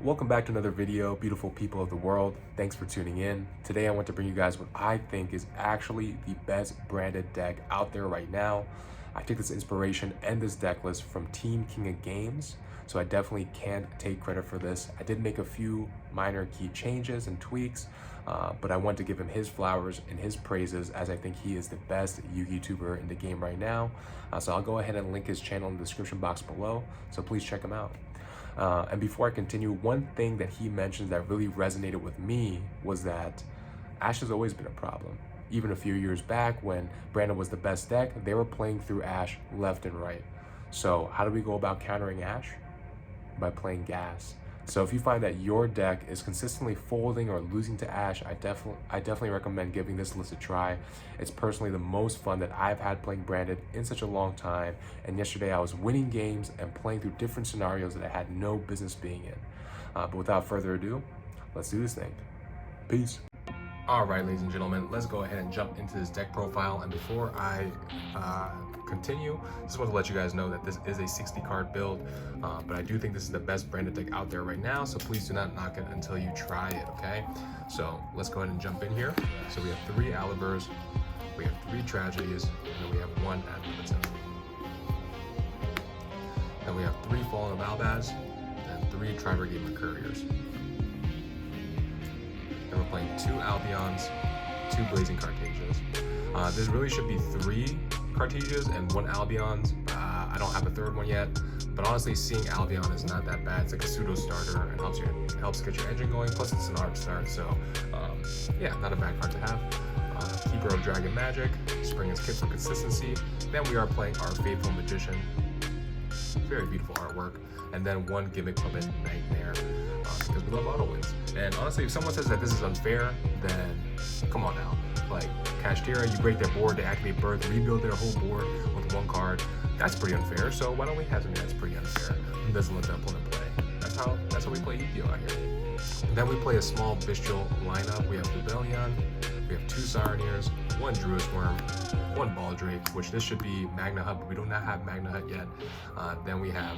Welcome back to another video, beautiful people of the world. Thanks for tuning in. Today I want to bring you guys what I think is actually the best branded deck out there right now. I took this inspiration and this deck list from Team King of Games, so I definitely can't take credit for this. I did make a few minor key changes and tweaks, but I want to give him his flowers and his praises, as I think he is the best Yu-Gi tuber in the game right now. So I'll go ahead and link his channel in the description box below, so please check him out. And before I continue, one thing that he mentions that really resonated with me was that Ash has always been a problem. Even a few years back when Brandon was the best deck, they were playing through Ash left and right. So how do we go about countering Ash? By playing gas. So if you find that your deck is consistently folding or losing to Ash, I definitely recommend giving this list a try. It's personally the most fun that I've had playing Branded in such a long time. And yesterday I was winning games and playing through different scenarios that I had no business being in. But without further ado, let's do this thing. Peace. All right, ladies and gentlemen, let's go ahead and jump into this deck profile. And before I continue, just want to let you guys know that this is a 60 card build, but I do think this is the best branded deck out there right now, so please do not knock it until you try it, okay? So let's go ahead and jump in here. So we have 3 Alibers, we have 3 Tragedies, and then we have 1 Ad Libitum. Then we have 3 Fallen Balbaz, and 3 Tri-Brigade Mercuriers. Then we're playing 2 Albions, 2 Blazing Cartesias. This really should be 3 Cartesias and 1 Albions. I don't have a third one yet, but honestly, seeing Albion is not that bad. It's like a pseudo starter and helps get your engine going. Plus, it's an arc start, so yeah, not a bad card to have. Keeper of Dragon Magic, Spring is Kit for consistency. Then we are playing our Faithful Magician. Very beautiful artwork, and then 1 Gimmick Puppet Nightmare, because we love auto wins. And honestly, if someone says that this is unfair, then come on now. Like Kashtira, you break their board, they activate Birth, rebuild their whole board with 1 card. That's pretty unfair. So why don't we have something that's pretty unfair and doesn't let the opponent play? That's how we play Yugioh out here. And then we play a small bestial lineup. We have Rebellion, we have 2 Sireneers, 1 Druid Worm, 1 Baldrake, which this should be Magna Hut, but we do not have Magna Hut yet. Then we have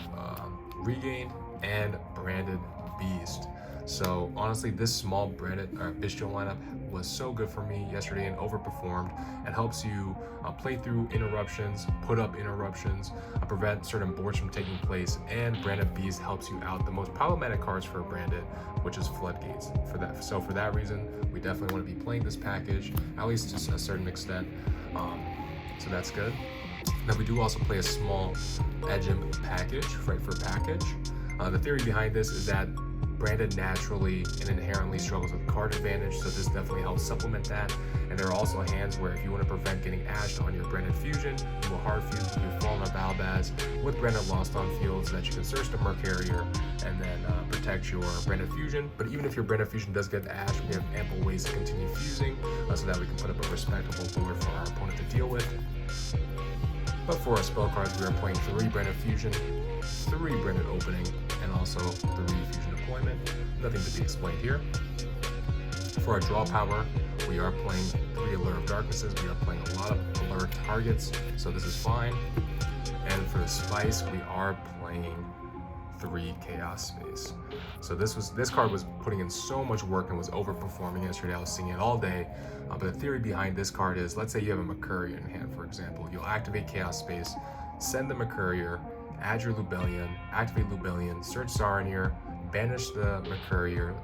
Regained and Branded Beast. So honestly, this small branded bestial lineup was so good for me yesterday and overperformed. It helps you play through interruptions, put up interruptions, prevent certain boards from taking place, and Branded Beast helps you out the most problematic cards for Branded, which is Floodgates. So for that reason, we definitely want to be playing this package, at least to a certain extent. So that's good. Then we do also play a small Edgem package, right for package. The theory behind this is that Branded naturally and inherently struggles with card advantage, so this definitely helps supplement that. And there are also hands where if you want to prevent getting ashed on your Branded Fusion, you will hard fuse with your Fallen Balbaz with Branded Lost on field so that you can search the Mercurier and then protect your Branded Fusion. But even if your Branded Fusion does get ashed, we have ample ways to continue fusing so that we can put up a respectable board for our opponent to deal with. But for our spell cards, we are playing 3 Branded Fusion, 3 Branded Opening, and also 3 Fusion Deployment. Nothing to be explained here. For our draw power, we are playing 3 Allure of Darknesses. We are playing a lot of Allure targets, so this is fine. And for the spice, we are playing 3 Chaos Space. So this card was putting in so much work and was overperforming yesterday. I was seeing it all day. But the theory behind this card is, let's say you have a Mercurier in hand, for example. You'll activate Chaos Space, send the Mercurier, add your Lubellion, activate Lubellion, search Sireneer, banish the Mercurier,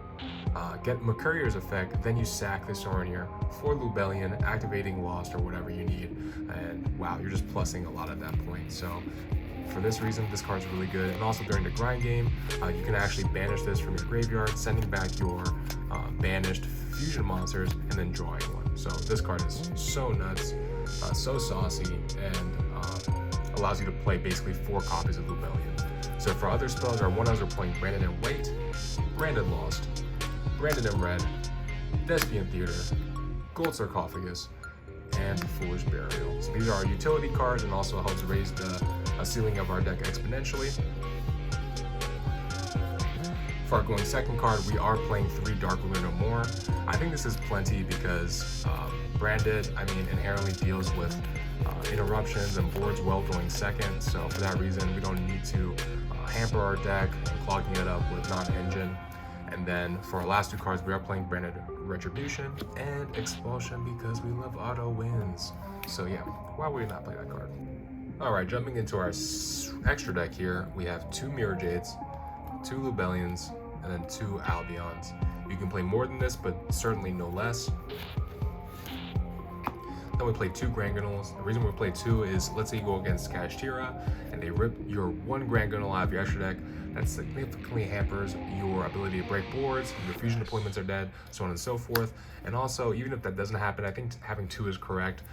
get Mercurier's effect, then you sack the Sireneer for Lubellion, activating Lost or whatever you need, and wow, you're just plussing a lot at that point. So for this reason, this card's really good. And also during the grind game, you can actually banish this from your graveyard, sending back your banished fusion monsters and then drawing 1. So this card is so nuts, so saucy, and allows you to play basically 4 copies of Lubellion. So for other spells, our 1-ofs are playing Branded in White, Branded Lost, Branded in Red, Despian Theater, Gold Sarcophagus, and Foolish Burial. So these are our utility cards and also helps raise the ceiling of our deck exponentially. For our going second card, we are playing 3 Dark Ruler No More. I think this is plenty because Branded, I mean, inherently deals with interruptions and boards well going second. So for that reason, we don't need to hamper our deck and clogging it up with non-engine. And then for our last two cards, we are playing Branded Retribution and Expulsion because we love auto wins. So yeah, why would we not play that card? Alright, jumping into our extra deck here, we have 2 Mirror Jades, 2 Lubellions, and then 2 Albions. You can play more than this, but certainly no less. Then we play 2 Grangunols. The reason we play 2 is, let's say you go against Kashtira and they rip your 1 Grangunol out of your extra deck. That significantly hampers your ability to break boards, your fusion deployments are dead, so on and so forth. And also, even if that doesn't happen, I think having 2 is correct.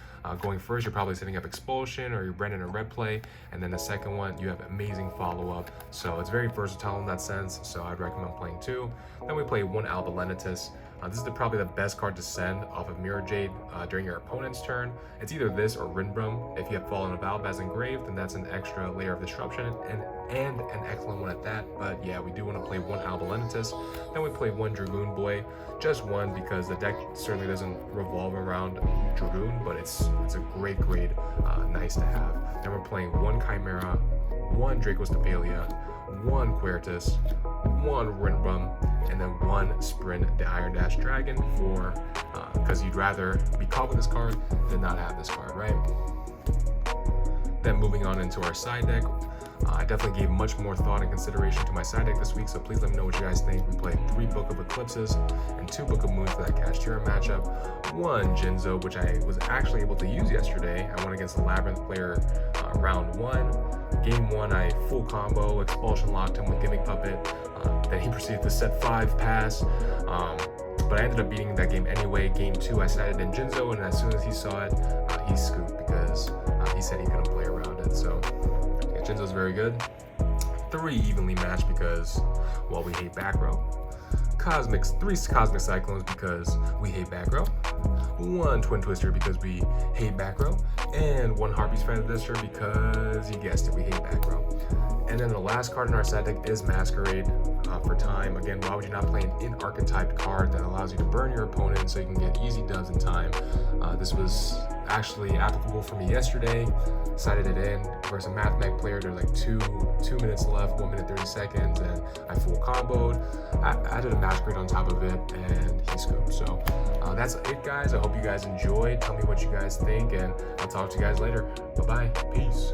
Going first, you're probably setting up Expulsion or you're branding a red play, and then the second one, you have amazing follow-up. So it's very versatile in that sense, so I'd recommend playing 2. Then we play 1 Alba Lenitus. This is probably the best card to send off of Mirror Jade during your opponent's turn. It's either this or Rinbrum. If you have Fallen of Albaz engraved, then that's an extra layer of disruption and an excellent one at that. But yeah, we do want to play 1 Alba Lenitus. Then we play 1 Dragoon Boy, just 1 because the deck certainly doesn't revolve around Dragoon, but it's a great nice to have. Then we're playing 1 Chimera, 1 Draco Stapelia, 1 Quertus, 1 Rinbrum, and then 1 Sprint the Iron Dash Dragon for because you'd rather be caught with this card than not have this card, right? Then moving on into our side deck, I definitely gave much more thought and consideration to my side deck this week, so please let me know what you guys think. We played 3 Book of Eclipses and 2 Book of Moons for that Kashtira matchup, 1 Jinzo, which I was actually able to use yesterday. I went against the Labyrinth player round 1. Game 1, I full combo, Expulsion locked him with Gimmick Puppet. Then he proceeded to set 5 pass, but I ended up beating that game anyway. Game 2, I sided in Jinzo, and as soon as he saw it, he scooped because he said he couldn't play around it. So yeah, Jinzo's very good. 3 evenly matched because, well, we hate back row. 3 Cosmic Cyclones because we hate back row. 1 Twin Twister because we hate back row. And 1 Harpy's Feather Duster because, you guessed it, we hate back row. And then the last card in our side deck is Masquerade for time. Again, why would you not play an in-archetyped card that allows you to burn your opponent so you can get easy dubs in time? This was actually applicable for me yesterday. Sided it in versus a Mathmech player. There's like 2 minutes left, 1 minute 30 seconds, and I full comboed. I added a Masquerade on top of it, and he scooped. So that's it, guys. I hope you guys enjoyed. Tell me what you guys think, and I'll talk to you guys later. Bye-bye. Peace.